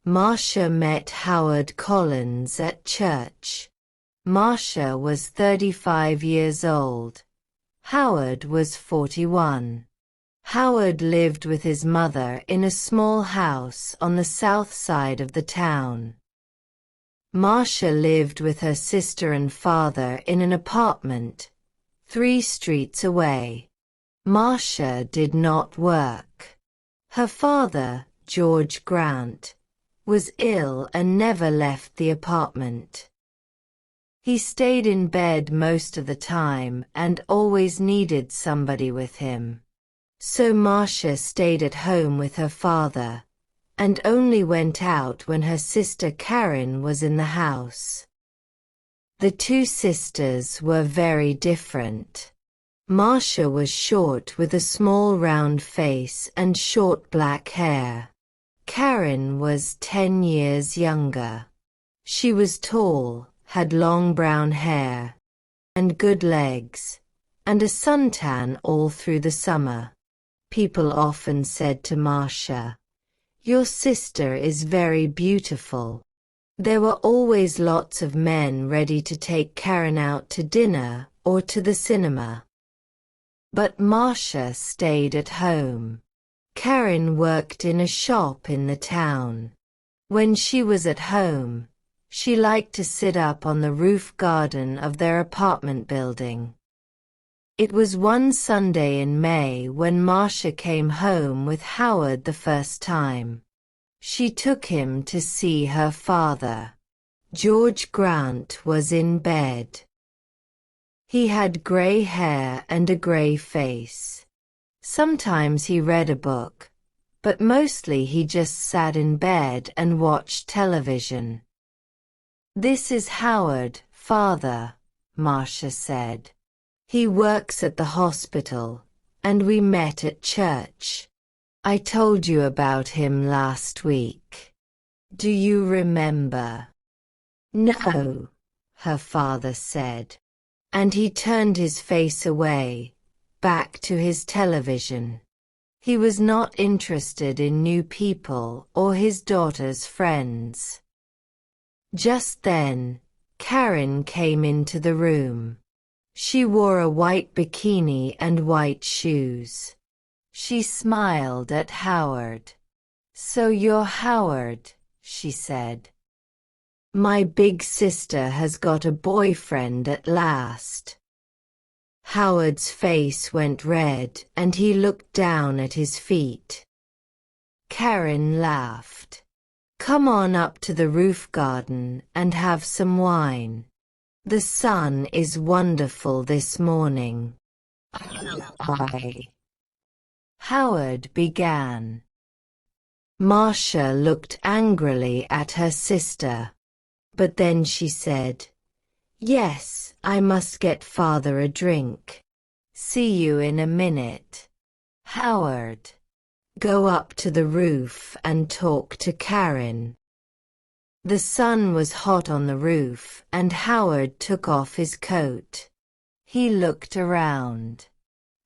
Marcia met Howard Collins at church. Marcia was 35 years old. Howard was 41. Howard lived with his mother in a small house on the south side of the town. Marcia lived with her sister and father in an apartment 3 streets away. Marcia did not work. Her father, George Grant, was ill and never left the apartment. He stayed in bed most of the time and always needed somebody with him. So Marcia stayed at home with her father, and only went out when her sister Karin was in the house. The 2 sisters were very different. Marcia was short with a small round face and short black hair. Karin was 10 years younger. She was tall, had long brown hair, and good legs, and a suntan all through the summer. People often said to Marcia, "Your sister is very beautiful." There were always lots of men ready to take Karin out to dinner or to the cinema. But Marcia stayed at home. Karin worked in a shop in the town. When she was at home, she liked to sit up on the roof garden of their apartment building. It was one Sunday in May when Marcia came home with Howard the first time. She took him to see her father. George Grant was in bed. He had gray hair and a gray face. Sometimes he read a book, but mostly he just sat in bed and watched television. "This is Howard, father," Marcia said. "He works at the hospital, and we met at church. I told you about him last week. Do you remember?" "No," her father said, and he turned his face away, back to his television. He was not interested in new people or his daughter's friends. Just then, Karin came into the room. She wore a white bikini and white shoes. She smiled at Howard. "So you're Howard," she said. "My big sister has got a boyfriend at last." Howard's face went red and he looked down at his feet. Karin laughed. "Come on up to the roof garden and have some wine. The sun is wonderful this morning." Howard began. Marcia looked angrily at her sister, but then she said, "Yes, I must get father a drink. See you in a minute. Howard, go up to the roof and talk to Karin." The sun was hot on the roof and Howard took off his coat. He looked around.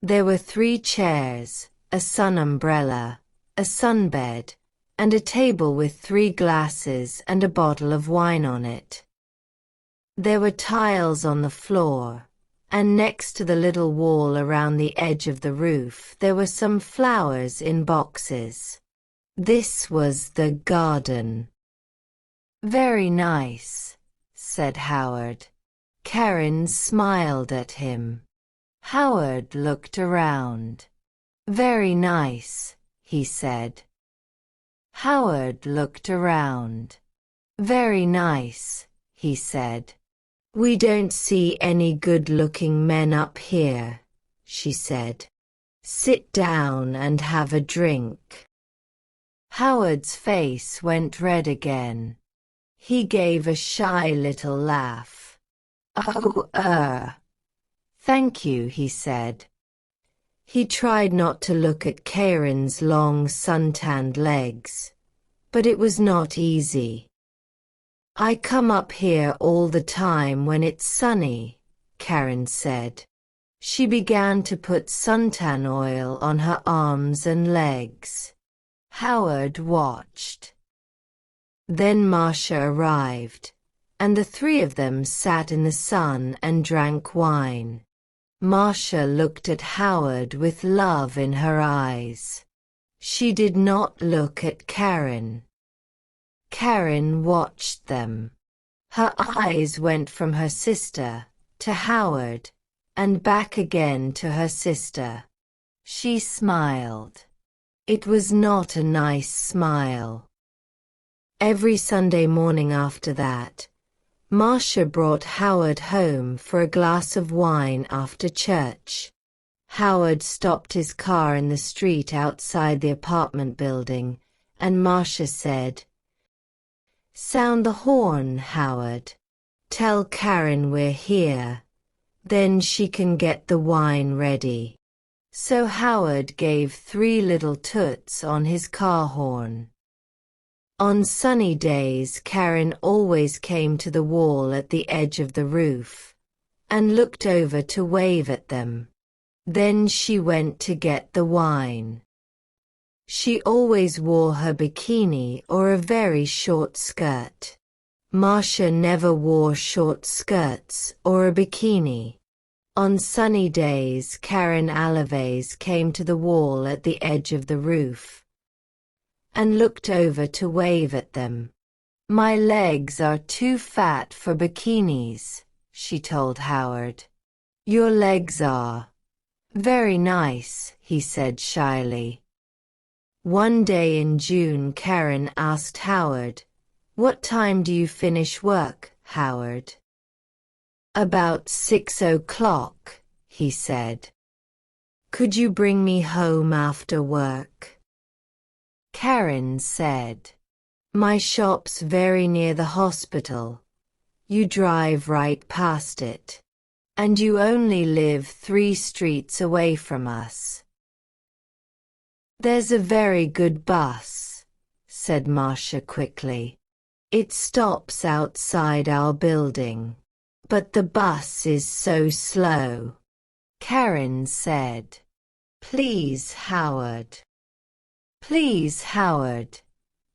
There were 3 chairs, a sun umbrella, a sunbed, and a table with 3 glasses and a bottle of wine on it. There were tiles on the floor, and next to the little wall around the edge of the roof there were some flowers in boxes. This was the garden. "Very nice," said Howard. Karin smiled at him. Howard looked around. "Very nice," he said. Howard looked around. "Very nice," he said. "We don't see any good-looking men up here," she said. "Sit down and have a drink." Howard's face went red again. He gave a shy little laugh. "Oh, thank you," he said. He tried not to look at Karin's long suntanned legs, but it was not easy. "I come up here all the time when it's sunny," Karin said. She began to put suntan oil on her arms and legs. Howard watched. Then Marcia arrived, and the three of them sat in the sun and drank wine. Marcia looked at Howard with love in her eyes. She did not look at Karin. Karin watched them. Her eyes went from her sister to Howard, and back again to her sister. She smiled. It was not a nice smile. Every Sunday morning after that, Marcia brought Howard home for a glass of wine after church. Howard stopped his car in the street outside the apartment building, and Marcia said, "Sound the horn, Howard. Tell Karin we're here. Then she can get the wine ready." So Howard gave 3 little toots on his car horn. On sunny days, Karin always came to the wall at the edge of the roof and looked over to wave at them. Then she went to get the wine. She always wore her bikini or a very short skirt. Marcia never wore short skirts or a bikini. On sunny days, Karin always came to the wall at the edge of the roof and looked over to wave at them. "My legs are too fat for bikinis," she told Howard. "Your legs are very nice," he said shyly. One day in June, Karin asked Howard, "What time do you finish work, Howard?" "About 6 o'clock," he said. "Could you bring me home after work?" Karin said, "My shop's very near the hospital. You drive right past it. And you only live 3 streets away from us." "There's a very good bus," said Marcia quickly. "It stops outside our building. But the bus is so slow." Karin said, "Please, Howard." "Please, Howard,"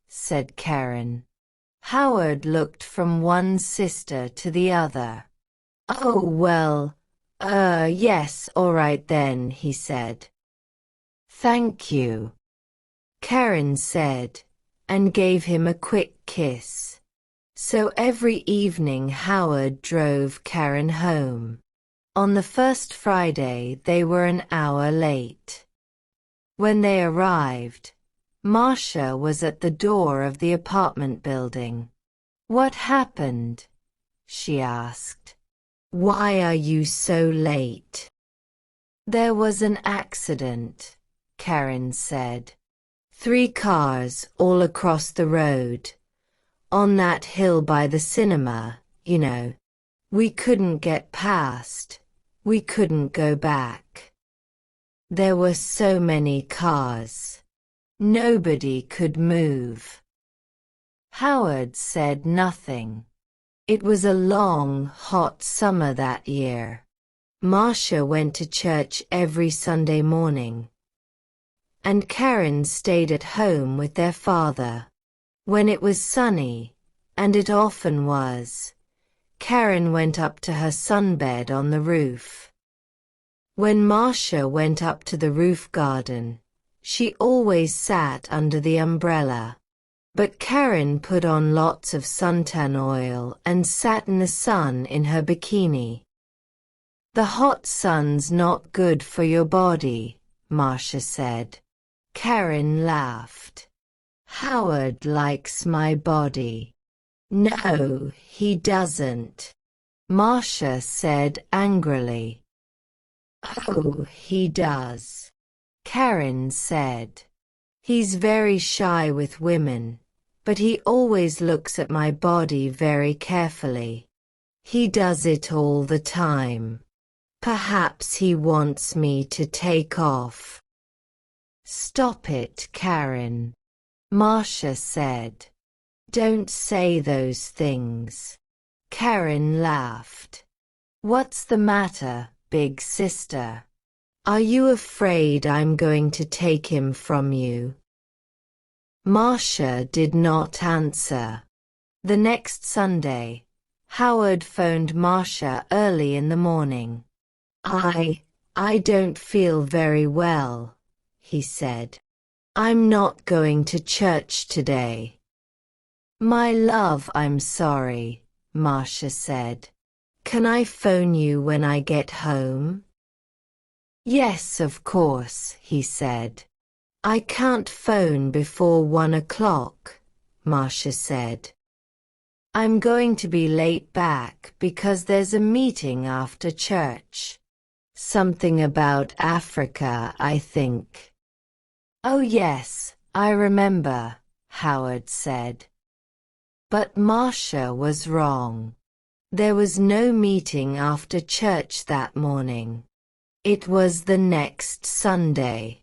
said Karin. Howard looked from one sister to the other. "Oh, well, yes, all right then," he said. "Thank you," Karin said, and gave him a quick kiss. So every evening Howard drove Karin home. On the first Friday they were an hour late. When they arrived, Marcia was at the door of the apartment building. "What happened?" she asked. "Why are you so late?" "There was an accident," Karin said. 3 cars all across the road. On that hill by the cinema, you know. We couldn't get past. We couldn't go back. There were so many cars. Nobody could move." Howard said nothing. It was a long, hot summer that year. Marcia went to church every Sunday morning, and Karin stayed at home with their father. When it was sunny, and it often was, Karin went up to her sunbed on the roof. When Marcia went up to the roof garden, she always sat under the umbrella. But Karin put on lots of suntan oil and sat in the sun in her bikini. "The hot sun's not good for your body," Marcia said. Karin laughed. "Howard likes my body." "No, he doesn't," Marcia said angrily. "Oh, he does," Karin said. "He's very shy with women, but he always looks at my body very carefully. He does it all the time. Perhaps he wants me to take off." "Stop it, Karin," Marcia said. "Don't say those things." Karin laughed. "What's the matter, big sister? Are you afraid I'm going to take him from you?" Marcia did not answer. The next Sunday, Howard phoned Marcia early in the morning. I don't feel very well, he said. I'm not going to church today. My love, I'm sorry, Marcia said. Can I phone you when I get home? Yes, of course, he said. I can't phone before 1 o'clock, Marcia said. I'm going to be late back because there's a meeting after church. Something about Africa, I think. Oh yes, I remember, Howard said. But Marcia was wrong. There was no meeting after church that morning. It was the next Sunday.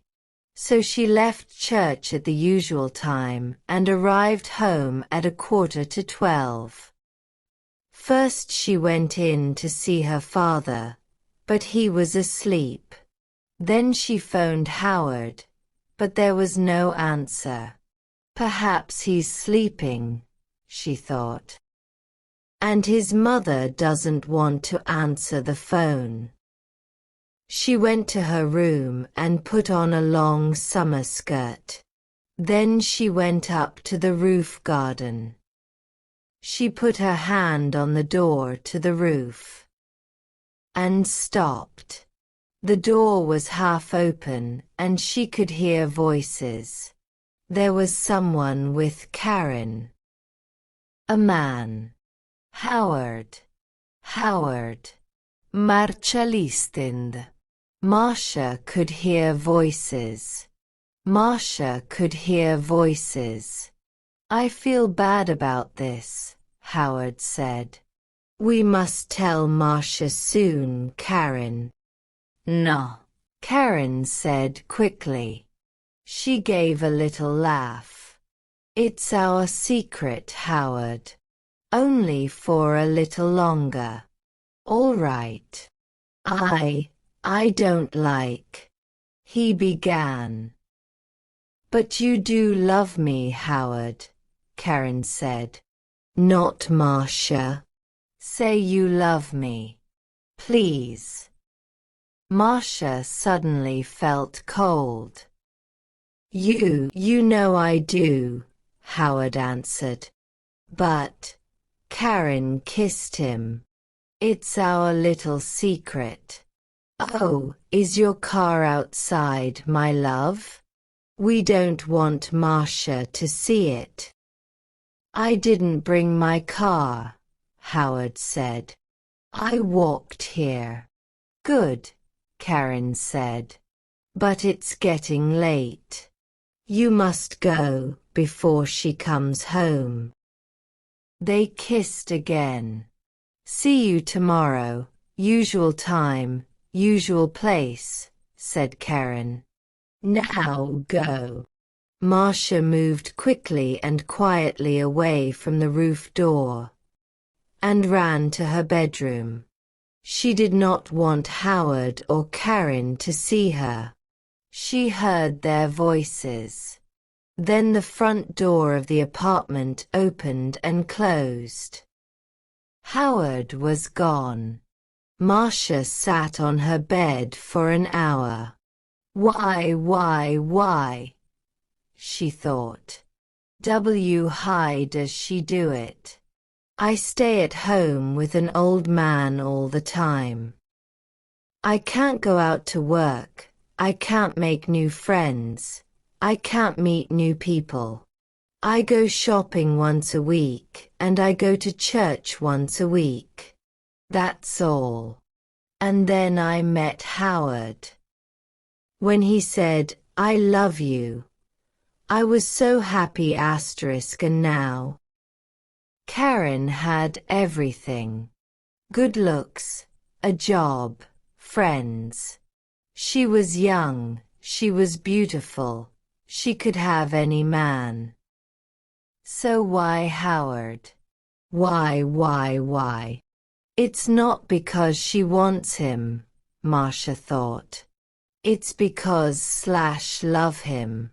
So she left church at the usual time and arrived home at 11:45. First she went in to see her father, but he was asleep. Then she phoned Howard, but there was no answer. Perhaps he's sleeping, she thought. And his mother doesn't want to answer the phone. She went to her room and put on a long summer skirt. Then she went up to the roof garden. She put her hand on the door to the roof and stopped. The door was half open and she could hear voices. There was someone with Karin. A man. Howard. Marcia listened. Marcia could hear voices. I feel bad about this, Howard said. We must tell Marcia soon, Karin. No, Karin said quickly. She gave a little laugh. It's our secret, Howard. Only for a little longer. All right. I don't like, he began. But you do love me, Howard, Karin said. Not Marcia. Say you love me. Please. Marcia suddenly felt cold. You know I do, Howard answered. But Karin kissed him. It's our little secret. Oh, is your car outside, my love? We don't want Marcia to see it. I didn't bring my car, Howard said. I walked here. Good, Karin said. But it's getting late. You must go before she comes home. They kissed again. See you tomorrow, usual time, usual place, said Karin. Now go. Marcia moved quickly and quietly away from the roof door and ran to her bedroom. She did not want Howard or Karin to see her. She heard their voices. Then the front door of the apartment opened and closed. Howard was gone. Marcia sat on her bed for an hour. Why? She thought. Why does she do it? I stay at home with an old man all the time. I can't go out to work. I can't make new friends. I can't meet new people. I go shopping once a week and I go to church once a week. That's all. And then I met Howard. When he said, I love you, I was so happy. And now Karin had everything. Good looks, a job, friends. She was young, she was beautiful, she could have any man. So why Howard? Why? It's not because she wants him, Marcia thought. It's because love him.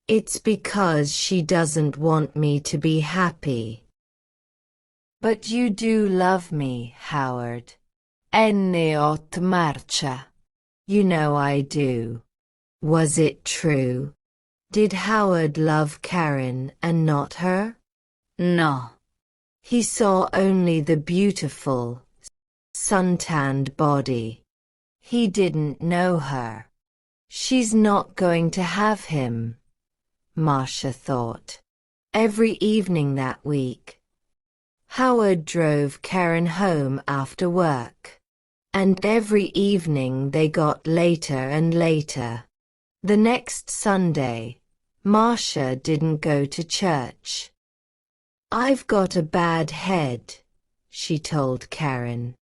It's because she doesn't want me to be happy. But you do love me, Howard. Not Marcia. You know I do. Was it true? Did Howard love Karin and not her? No. He saw only the beautiful, suntanned body. He didn't know her. She's not going to have him, Marcia thought. Every evening that week, Howard drove Karin home after work. And every evening they got later and later. The next Sunday, Marcia didn't go to church. I've got a bad head, she told Karin.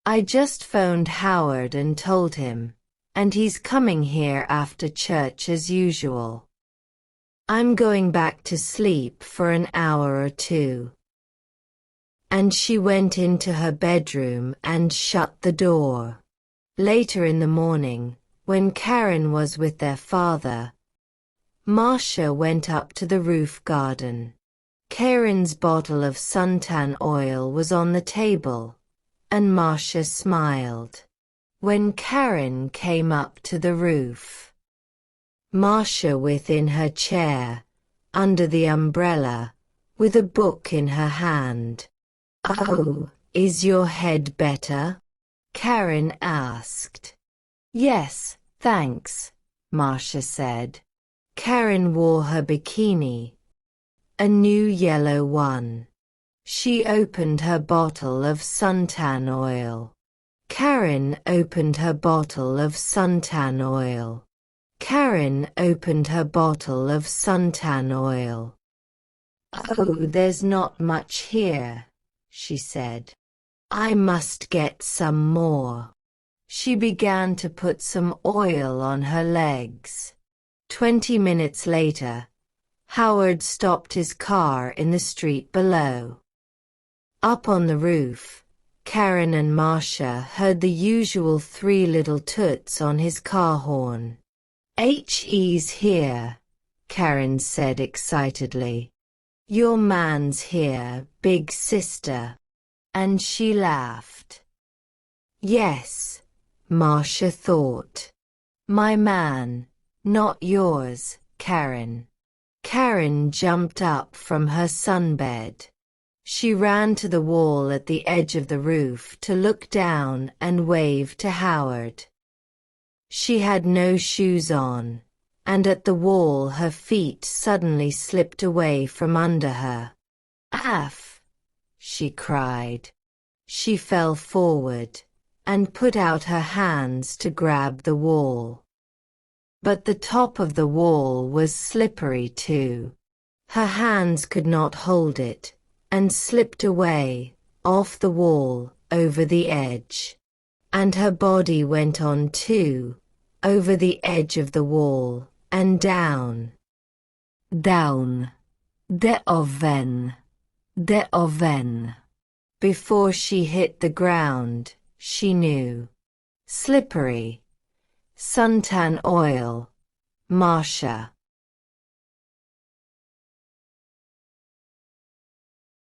I just phoned Howard and told him, and he's coming here after church as usual. I'm going back to sleep for an hour or two. And she went into her bedroom and shut the door. Later in the morning, when Karin was with their father, Marcia went up to the roof garden. Karin's bottle of suntan oil was on the table, and Marcia smiled. When Karin came up to the roof, Marcia within her chair, under the umbrella, with a book in her hand. Oh, is your head better? Karin asked. Yes, thanks, Marcia said. Karin wore her bikini, a new yellow one. She opened her bottle of suntan oil. Karin opened her bottle of suntan oil. Karin opened her bottle of suntan oil. Oh, there's not much here, she said. I must get some more. She began to put some oil on her legs. 20 minutes later, Howard stopped his car in the street below. Up on the roof, Karin and Marcia heard the usual 3 little toots on his car horn. He's here, Karin said excitedly. Your man's here, big sister. And she laughed. Yes, Marcia thought. My man, not yours, Karin. Karin jumped up from her sunbed. She ran to the wall at the edge of the roof to look down and wave to Howard. She had no shoes on, and at the wall her feet suddenly slipped away from under her. Aff! She cried. She fell forward, and put out her hands to grab the wall. But the top of the wall was slippery too. Her hands could not hold it, and slipped away, off the wall, over the edge. And her body went on too, over the edge of the wall, and down. Down. De oven. Before she hit the ground, she knew. Slippery. Suntan oil. Marcia.